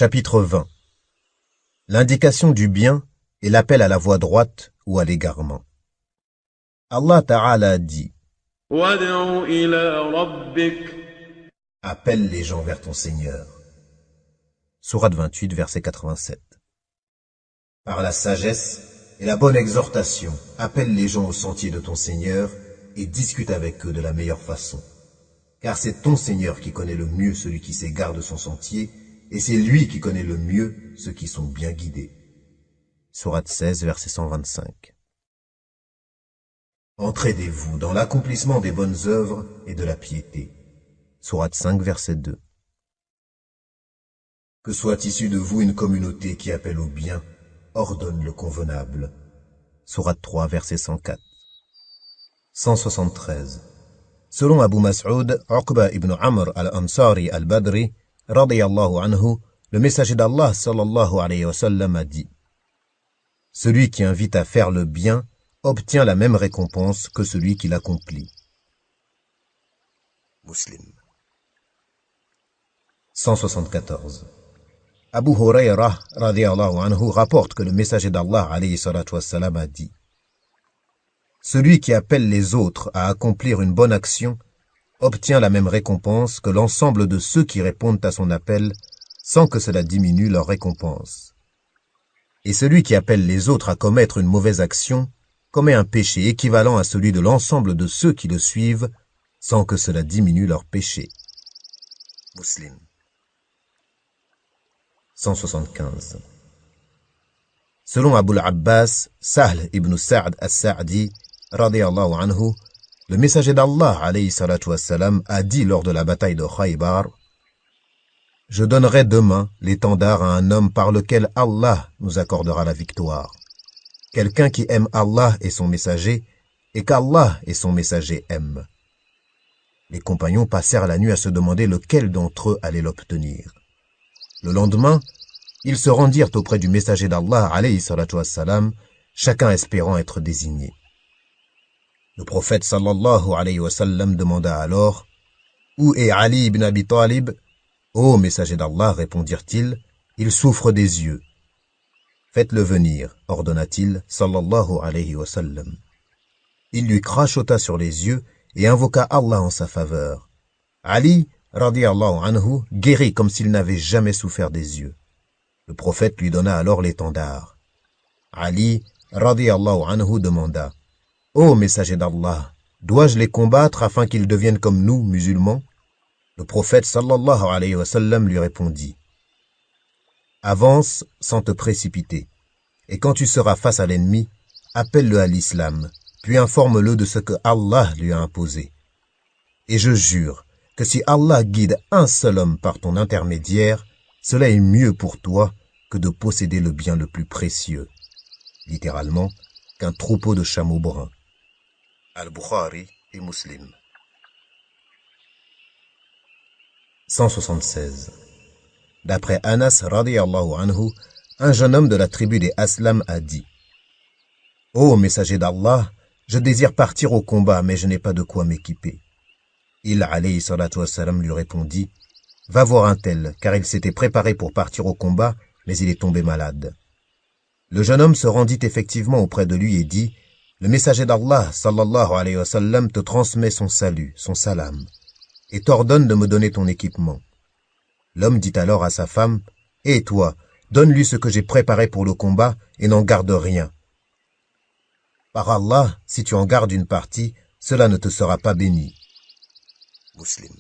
Chapitre 20. L'indication du bien et l'appel à la voie droite ou à l'égarement. Allah Ta'ala dit: وَادْعُ إِلَى رَبِّكَ. Appelle les gens vers ton Seigneur. Sourate 28, verset 87. Par la sagesse et la bonne exhortation, appelle les gens au sentier de ton Seigneur et discute avec eux de la meilleure façon. Car c'est ton Seigneur qui connaît le mieux celui qui s'égare de son sentier, et c'est lui qui connaît le mieux ceux qui sont bien guidés. Sourate 16, verset 125. Entraidez-vous dans l'accomplissement des bonnes œuvres et de la piété. Sourate 5, verset 2. Que soit issue de vous une communauté qui appelle au bien, ordonne le convenable. Sourate 3, verset 104. 173. Selon Abu Mas'ud, Uqba ibn Amr al-Ansari al-Badri, radiyallahu anhu, le messager d'Allah sallallahu alayhi wa sallam a dit: Celui qui invite à faire le bien obtient la même récompense que celui qui l'accomplit. Muslim. 174. Abu Hurayrah radiyallahu anhu rapporte que le messager d'Allah alayhi salatu wassalam a dit: Celui qui appelle les autres à accomplir une bonne action obtient la même récompense que l'ensemble de ceux qui répondent à son appel sans que cela diminue leur récompense. Et celui qui appelle les autres à commettre une mauvaise action commet un péché équivalent à celui de l'ensemble de ceux qui le suivent sans que cela diminue leur péché. Muslim. 175. Selon Abu al-Abbas, Sahl ibn Sa'd al-Sa'di, radiyallahu anhu, le messager d'Allah, alayhi salatu wassalam, a dit lors de la bataille de Khaybar: Je donnerai demain l'étendard à un homme par lequel Allah nous accordera la victoire. Quelqu'un qui aime Allah et son messager, et qu'Allah et son messager aiment. Les compagnons passèrent la nuit à se demander lequel d'entre eux allait l'obtenir. Le lendemain, ils se rendirent auprès du messager d'Allah, alayhi salatu wassalam, chacun espérant être désigné. Le prophète sallallahu alayhi wa sallam demanda alors: Où est Ali ibn Abi Talib? Ô messager d'Allah, répondirent-ils, il souffre des yeux. Faites-le venir, ordonna-t-il, sallallahu alayhi wa sallam. Il lui crachota sur les yeux et invoqua Allah en sa faveur. Ali, radiyallahu anhu, guérit comme s'il n'avait jamais souffert des yeux. Le prophète lui donna alors l'étendard. Ali, radiyallahu anhu, demanda: Ô messager d'Allah, dois-je les combattre afin qu'ils deviennent comme nous, musulmans? Le prophète sallallahu alayhi wa sallam lui répondit: Avance sans te précipiter, et quand tu seras face à l'ennemi, appelle-le à l'islam, puis informe-le de ce que Allah lui a imposé. Et je jure que si Allah guide un seul homme par ton intermédiaire, cela est mieux pour toi que de posséder le bien le plus précieux, littéralement, qu'un troupeau de chameaux bruns. Al-Bukhari et Muslim. 176. D'après Anas radiyallahu anhu, un jeune homme de la tribu des Aslam a dit: Ô messager d'Allah, je désire partir au combat, mais je n'ai pas de quoi m'équiper. Il, alayhi salatu wassalam, lui répondit: Va voir un tel, car il s'était préparé pour partir au combat, mais il est tombé malade. Le jeune homme se rendit effectivement auprès de lui et dit: Le messager d'Allah, sallallahu alayhi wa sallam, te transmet son salut, son salam, et t'ordonne de me donner ton équipement. L'homme dit alors à sa femme: Et toi, donne-lui ce que j'ai préparé pour le combat et n'en garde rien. Par Allah, si tu en gardes une partie, cela ne te sera pas béni. Muslim.